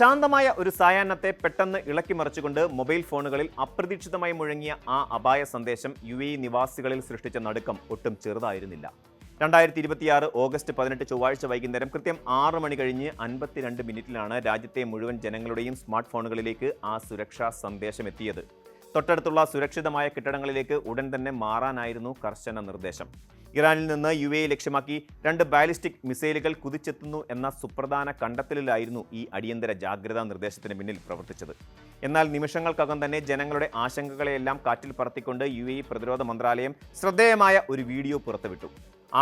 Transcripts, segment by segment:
ശാന്തമായ ഒരു സായാഹ്നത്തെ പെട്ടെന്ന് ഇളക്കിമറിച്ചുകൊണ്ട് മൊബൈൽ ഫോണുകളിൽ അപ്രതീക്ഷിതമായി മുഴങ്ങിയ ആ അപായ സന്ദേശം UAE നിവാസികളിൽ സൃഷ്ടിച്ച നടുക്കം ഒട്ടും ചെറുതായിരുന്നില്ല. 2026 ഓഗസ്റ്റ് 18 ചൊവ്വാഴ്ച വൈകുന്നേരം കൃത്യം 6 മണി കഴിഞ്ഞ് 52 മിനിറ്റിലാണ് രാജ്യത്തെ മുഴുവൻ ജനങ്ങളുടെയും സ്മാർട്ട് ഫോണുകളിലേക്ക് ആ സുരക്ഷാ സന്ദേശം എത്തിയത്. തൊട്ടടുത്തുള്ള സുരക്ഷിതമായ കെട്ടിടങ്ങളിലേക്ക് ഉടൻ തന്നെ മാറാനായിരുന്നു കർശന നിർദ്ദേശം. ഇറാനിൽ നിന്ന് UAE ലക്ഷ്യമാക്കി 2 ബാലിസ്റ്റിക് മിസൈലുകൾ കുതിച്ചെത്തുന്നു എന്ന സുപ്രധാന കണ്ടെത്തലിലായിരുന്നു ഈ അടിയന്തര ജാഗ്രതാ നിർദ്ദേശത്തിന് പിന്നിൽ പ്രവർത്തിച്ചത്. എന്നാൽ നിമിഷങ്ങൾക്കകം തന്നെ ജനങ്ങളുടെ ആശങ്കകളെയെല്ലാം കാറ്റിൽ പറത്തിക്കൊണ്ട് UAE പ്രതിരോധ മന്ത്രാലയം ശ്രദ്ധേയമായ ഒരു വീഡിയോ പുറത്തുവിട്ടു.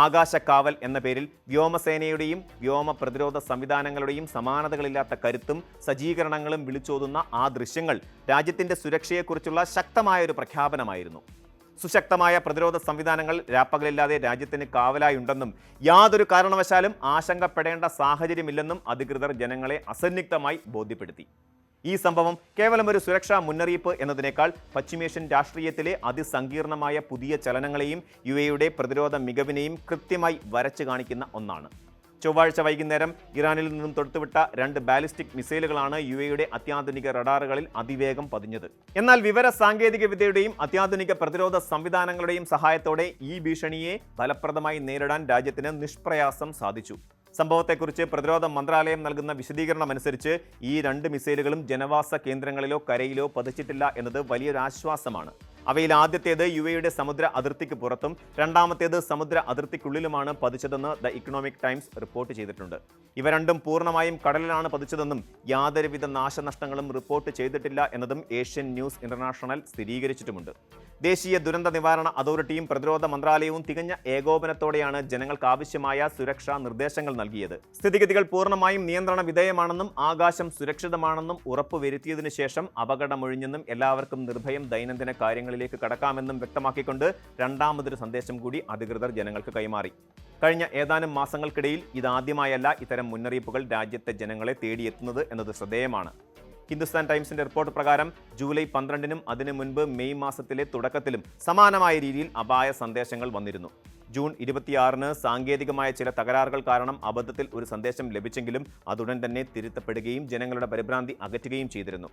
ആകാശക്കാവൽ എന്ന പേരിൽ വ്യോമസേനയുടെയും വ്യോമ പ്രതിരോധ സംവിധാനങ്ങളുടെയും സമാനതകളില്ലാത്ത കരുത്തും സജ്ജീകരണങ്ങളും വിളിച്ചോതുന്ന ആ ദൃശ്യങ്ങൾ രാജ്യത്തിന്റെ സുരക്ഷയെക്കുറിച്ചുള്ള ശക്തമായൊരു പ്രഖ്യാപനമായിരുന്നു. സുശക്തമായ പ്രതിരോധ സംവിധാനങ്ങൾ രാപ്പകലില്ലാതെ രാജ്യത്തിന് കാവലായുണ്ടെന്നും യാതൊരു കാരണവശാലും ആശങ്കപ്പെടേണ്ട സാഹചര്യമില്ലെന്നും അധികൃതർ ജനങ്ങളെ അസന്നിഗ്ധമായി ബോധ്യപ്പെടുത്തി. ഈ സംഭവം കേവലം ഒരു സുരക്ഷാ മുന്നറിയിപ്പ് എന്നതിനേക്കാൾ പശ്ചിമേഷ്യൻ രാഷ്ട്രീയത്തിലെ അതിസങ്കീർണമായ പുതിയ ചലനങ്ങളെയും UAEയുടെ പ്രതിരോധ മികവിനെയും കൃത്യമായി വരച്ചു കാണിക്കുന്ന ഒന്നാണ്. ചൊവ്വാഴ്ച വൈകുന്നേരം ഇറാനിൽ നിന്നും തൊടുത്തുവിട്ട 2 ബാലിസ്റ്റിക് മിസൈലുകളാണ് UAEയുടെ അത്യാധുനിക റഡാറുകളിൽ അതിവേഗം പതിഞ്ഞത്. എന്നാൽ വിവര സാങ്കേതിക വിദ്യയുടെയും അത്യാധുനിക പ്രതിരോധ സംവിധാനങ്ങളുടെയും സഹായത്തോടെ ഈ ഭീഷണിയെ ഫലപ്രദമായി നേരിടാൻ രാജ്യത്തിന് നിഷ്പ്രയാസം സാധിച്ചു. സംഭവത്തെക്കുറിച്ച് പ്രതിരോധ മന്ത്രാലയം നൽകുന്ന വിശദീകരണമനുസരിച്ച് ഈ 2 മിസൈലുകളും ജനവാസ കേന്ദ്രങ്ങളിലോ കരയിലോ പതിച്ചിട്ടില്ല എന്നത് വലിയൊരു ആശ്വാസമാണ്. അവയിൽ ആദ്യത്തേത് UAEയുടെ സമുദ്ര അതിർത്തിക്ക് പുറത്തും രണ്ടാമത്തേത് സമുദ്ര അതിർത്തിക്കുള്ളിലുമാണ് പതിച്ചതെന്ന് ദ ഇക്കണോമിക് ടൈംസ് റിപ്പോർട്ട് ചെയ്തിട്ടുണ്ട്. ഇവ രണ്ടും പൂർണ്ണമായും കടലിലാണ് പതിച്ചതെന്നും യാതൊരുവിധ നാശനഷ്ടങ്ങളും റിപ്പോർട്ട് ചെയ്തിട്ടില്ല എന്നതും ഏഷ്യൻ ന്യൂസ് ഇന്റർനാഷണൽ സ്ഥിരീകരിച്ചിട്ടുമുണ്ട്. ദേശീയ ദുരന്ത നിവാരണ അതോറിറ്റിയും പ്രതിരോധ മന്ത്രാലയവും തികഞ്ഞ ഏകോപനത്തോടെയാണ് ജനങ്ങൾക്ക് ആവശ്യമായ സുരക്ഷാ നിർദ്ദേശങ്ങൾ നൽകിയത്. സ്ഥിതിഗതികൾ പൂർണ്ണമായും നിയന്ത്രണ വിധേയമാണെന്നും ആകാശം സുരക്ഷിതമാണെന്നും ഉറപ്പുവരുത്തിയതിനു ശേഷം അപകടമൊഴിഞ്ഞെന്നും എല്ലാവർക്കും നിർഭയം ദൈനംദിന കാര്യങ്ങളിലേക്ക് കടക്കാമെന്നും വ്യക്തമാക്കിക്കൊണ്ട് രണ്ടാമതൊരു സന്ദേശം കൂടി അധികൃതർ ജനങ്ങൾക്ക് കൈമാറി. കഴിഞ്ഞ ഏതാനും മാസങ്ങൾക്കിടയിൽ ഇതാദ്യമായല്ല ഇത്തരം മുന്നറിയിപ്പുകൾ രാജ്യത്തെ ജനങ്ങളെ തേടിയെത്തുന്നത് എന്നത് ശ്രദ്ധേയമാണ്. ഹിന്ദുസ്ഥാൻ ടൈംസിന്റെ റിപ്പോർട്ട് പ്രകാരം ജൂലൈ 12-നും അതിനു മുൻപ് മെയ് മാസത്തിലെ തുടക്കത്തിലും സമാനമായ രീതിയിൽ അപായ സന്ദേശങ്ങൾ വന്നിരുന്നു. ജൂൺ 26-ന് സാങ്കേതികമായ ചില തകരാറുകൾ കാരണം അബദ്ധത്തിൽ ഒരു സന്ദേശം ലഭിച്ചെങ്കിലും അതുടൻ തന്നെ തിരുത്തപ്പെടുകയും ജനങ്ങളുടെ പരിഭ്രാന്തി അകറ്റുകയും ചെയ്തിരുന്നു.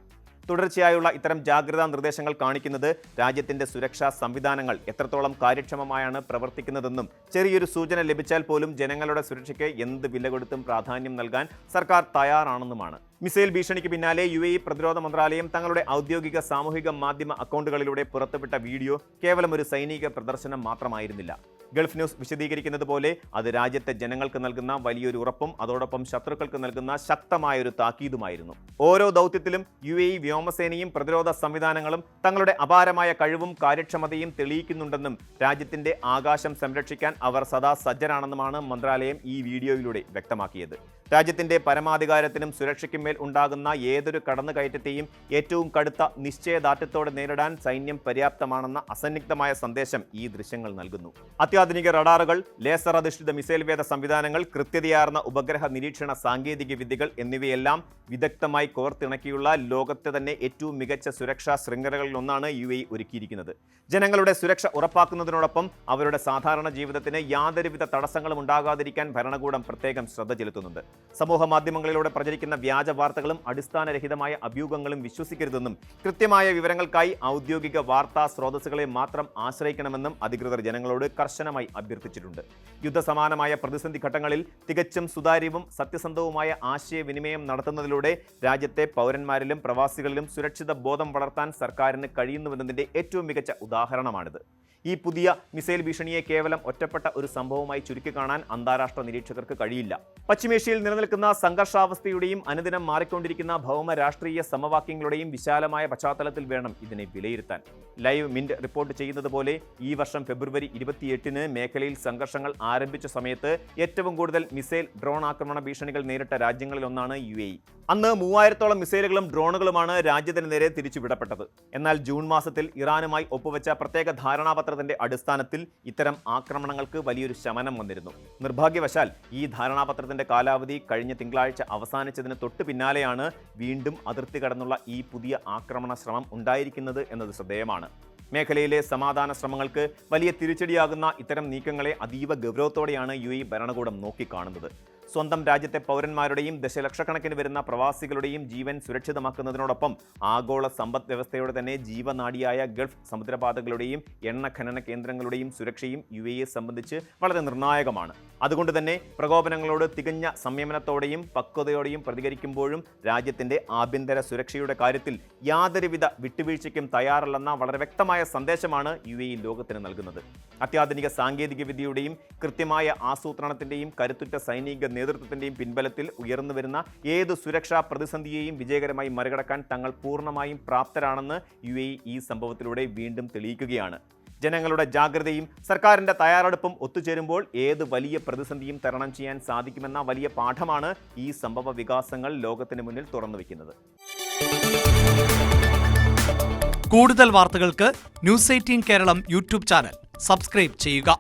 തുടർച്ചയായുള്ള ഇത്തരം ജാഗ്രതാ നിർദ്ദേശങ്ങൾ കാണിക്കുന്നത് രാജ്യത്തിന്റെ സുരക്ഷാ സംവിധാനങ്ങൾ എത്രത്തോളം കാര്യക്ഷമമായാണ് പ്രവർത്തിക്കുന്നതെന്നും ചെറിയൊരു സൂചന ലഭിച്ചാൽ പോലും ജനങ്ങളുടെ സുരക്ഷയ്ക്ക് എന്ത് വില കൊടുത്തും പ്രാധാന്യം നൽകാൻ സർക്കാർ തയ്യാറാണെന്നുമാണ്. മിസൈൽ ഭീഷണിക്ക് പിന്നാലെ UAE പ്രതിരോധ മന്ത്രാലയം തങ്ങളുടെ ഔദ്യോഗിക സാമൂഹിക മാധ്യമ അക്കൗണ്ടുകളിലൂടെ പുറത്തുവിട്ട വീഡിയോ കേവലം ഒരു സൈനിക പ്രദർശനം മാത്രമായിരുന്നില്ല. ഗൾഫ് ന്യൂസ് വിശദീകരിക്കുന്നത് പോലെ അത് രാജ്യത്തെ ജനങ്ങൾക്ക് നൽകുന്ന വലിയൊരു ഉറപ്പും അതോടൊപ്പം ശത്രുക്കൾക്ക് നൽകുന്ന ശക്തമായൊരു താക്കീതുമായിരുന്നു. ഓരോ ദൗത്യത്തിലും UAE വ്യോമസേനയും പ്രതിരോധ സംവിധാനങ്ങളും തങ്ങളുടെ അപാരമായ കഴിവും കാര്യക്ഷമതയും തെളിയിക്കുന്നുണ്ടെന്നും രാജ്യത്തിന്റെ ആകാശം സംരക്ഷിക്കാൻ അവർ സദാ സജ്ജരാണെന്നുമാണ് മന്ത്രാലയം ഈ വീഡിയോയിലൂടെ വ്യക്തമാക്കിയത്. രാജ്യത്തിന്റെ പരമാധികാരത്തിനും സുരക്ഷയ്ക്കും മേൽ ഉണ്ടാകുന്ന ഏതൊരു കടന്നുകയറ്റത്തെയും ഏറ്റവും കടുത്ത നിശ്ചയദാർഢ്യത്തോടെ നേരിടാൻ സൈന്യം പര്യാപ്തമാണെന്ന അസന്നിഗ്ധമായ സന്ദേശം ഈ ദൃശ്യങ്ങൾ നൽകുന്നു. അത്യാധുനിക റഡാറുകൾ, ലേസർ അധിഷ്ഠിത മിസൈൽ വേദ സംവിധാനങ്ങൾ, കൃത്യതയാർന്ന ഉപഗ്രഹ നിരീക്ഷണ സാങ്കേതിക വിദ്യകൾ എന്നിവയെല്ലാം വിദഗ്ധമായി കോർത്തിണക്കിയുള്ള ലോകത്തെ തന്നെ ഏറ്റവും മികച്ച സുരക്ഷാ ശൃംഖലകളിൽ ഒന്നാണ് UAE ഒരുക്കിയിരിക്കുന്നത്. ജനങ്ങളുടെ സുരക്ഷ ഉറപ്പാക്കുന്നതിനോടൊപ്പം അവരുടെ സാധാരണ ജീവിതത്തിന് യാതൊരുവിധ തടസ്സങ്ങളും ഉണ്ടാകാതിരിക്കാൻ ഭരണകൂടം പ്രത്യേകം ശ്രദ്ധ ചെലുത്തുന്നുണ്ട്. സമൂഹ മാധ്യമങ്ങളിലൂടെ പ്രചരിക്കുന്ന വ്യാജ വാർത്തകളും അടിസ്ഥാനരഹിതമായ അഭ്യൂഹങ്ങളും വിശ്വസിക്കരുതെന്നും കൃത്യമായ വിവരങ്ങൾക്കായി ഔദ്യോഗിക വാർത്താ സ്രോതസ്സുകളെ മാത്രം ആശ്രയിക്കണമെന്നും അധികൃതർ ജനങ്ങളോട് കർശനമായി അഭ്യർത്ഥിച്ചിട്ടുണ്ട്. യുദ്ധസമാനമായ പ്രതിസന്ധി ഘട്ടങ്ങളിൽ തികച്ചും സുതാര്യവും സത്യസന്ധവുമായ ആശയവിനിമയം നടത്തുന്നതിലൂടെ രാജ്യത്തെ പൗരന്മാരിലും പ്രവാസികളിലും സുരക്ഷിത ബോധം വളർത്താൻ സർക്കാരിന് കഴിയുന്നുവെന്നതിന്റെ ഏറ്റവും മികച്ച ഉദാഹരണമാണിത്. ഈ പുതിയ മിസൈൽ ഭീഷണിയെ കേവലം ഒറ്റപ്പെട്ട ഒരു സംഭവമായി ചുരുക്കിക്കാണാൻ അന്താരാഷ്ട്ര നിരീക്ഷകർക്ക് കഴിയില്ല. പശ്ചിമേഷ്യയിൽ നിലനിൽക്കുന്ന സംഘർഷാവസ്ഥയുടെയും അനുദിനം മാറിക്കൊണ്ടിരിക്കുന്ന ഭൗമ രാഷ്ട്രീയ സമവാക്യങ്ങളുടെയും വിശാലമായ പശ്ചാത്തലത്തിൽ വേണം ഇതിനെ വിലയിരുത്താൻ. ലൈവ് മിന്റ് റിപ്പോർട്ട് ചെയ്യുന്നത് പോലെ ഈ വർഷം ഫെബ്രുവരി 28-ന് മേഖലയിൽ സംഘർഷങ്ങൾ ആരംഭിച്ച സമയത്ത് ഏറ്റവും കൂടുതൽ മിസൈൽ ഡ്രോൺ ആക്രമണ ഭീഷണികൾ നേരിട്ട രാജ്യങ്ങളിലൊന്നാണ് UAE. അന്ന് 3000-ഓളം മിസൈലുകളും ഡ്രോണുകളുമാണ് രാജ്യത്തിന് നേരെ തിരിച്ചുവിടപ്പെട്ടത്. എന്നാൽ ജൂൺ മാസത്തിൽ ഇറാനുമായി ഒപ്പുവെച്ച പ്രത്യേക ധാരണാപത്രത്തിന്റെ അടിസ്ഥാനത്തിൽ ഇത്തരം ആക്രമണങ്ങൾക്ക് വലിയൊരു ശമനം വന്നിരുന്നു. നിർഭാഗ്യവശാൽ ഈ ധാരണാപത്രത്തിന്റെ കാലാവധി കഴിഞ്ഞ തിങ്കളാഴ്ച അവസാനിച്ചതിന് തൊട്ടു പിന്നാലെയാണ് വീണ്ടും അതിർത്തി കടന്നുള്ള ഈ പുതിയ ആക്രമണ ശ്രമം ഉണ്ടായിരിക്കുന്നത് എന്നത് ശ്രദ്ധേയമാണ്. മേഖലയിലെ സമാധാന ശ്രമങ്ങൾക്ക് വലിയ തിരിച്ചടിയാകുന്ന ഇത്തരം നീക്കങ്ങളെ അതീവ ഗൗരവത്തോടെയാണ് UAE ഭരണകൂടം നോക്കിക്കാണുന്നത്. സ്വന്തം രാജ്യത്തെ പൗരന്മാരുടെയും ദശലക്ഷക്കണക്കിന് വരുന്ന പ്രവാസികളുടെയും ജീവൻ സുരക്ഷിതമാക്കുന്നതിനോടൊപ്പം ആഗോള സമ്പദ് വ്യവസ്ഥയുടെ തന്നെ ജീവനാഡിയായ ഗൾഫ് സമുദ്രപാതകളുടെയും എണ്ണ ഖനന കേന്ദ്രങ്ങളുടെയും സുരക്ഷയും UAE സംബന്ധിച്ച് വളരെ നിർണായകമാണ്. അതുകൊണ്ട് തന്നെ പ്രകോപനങ്ങളോട് തികഞ്ഞ സംയമനത്തോടെയും പക്വതയോടെയും പ്രതികരിക്കുമ്പോഴും രാജ്യത്തിന്റെ ആഭ്യന്തര സുരക്ഷയുടെ കാര്യത്തിൽ യാതൊരുവിധ വിട്ടുവീഴ്ചയ്ക്കും തയ്യാറല്ലെന്ന വളരെ വ്യക്തമായ സന്ദേശമാണ് UAE ലോകത്തിന് നൽകുന്നത്. അത്യാധുനിക സാങ്കേതിക വിദ്യയുടെയും കൃത്യമായ ആസൂത്രണത്തിന്റെയും കരുത്തുറ്റ സൈനിക നേതൃത്വത്തിന്റെയും പിൻബലത്തിൽ ഉയർന്നുവരുന്ന ഏത് സുരക്ഷാ പ്രതിസന്ധിയെയും വിജയകരമായി മറികടക്കാൻ തങ്ങൾ പൂർണ്ണമായും പ്രാപ്തരാണെന്ന് UAE ഈ സംഭവത്തിലൂടെ വീണ്ടും തെളിയിക്കുകയാണ്. ജനങ്ങളുടെ ജാഗ്രതയും സർക്കാരിന്റെ തയ്യാറെടുപ്പും ഒത്തുചേരുമ്പോൾ ഏത് വലിയ പ്രതിസന്ധിയും തരണം ചെയ്യാൻ സാധിക്കുമെന്ന വലിയ പാഠമാണ് ഈ സംഭവ വികാസങ്ങൾ ലോകത്തിന് മുന്നിൽ തുറന്നുവെക്കുന്നത്. കൂടുതൽ വാർത്തകൾക്ക് news 18 Keralam YouTube channel subscribe ചെയ്യുക.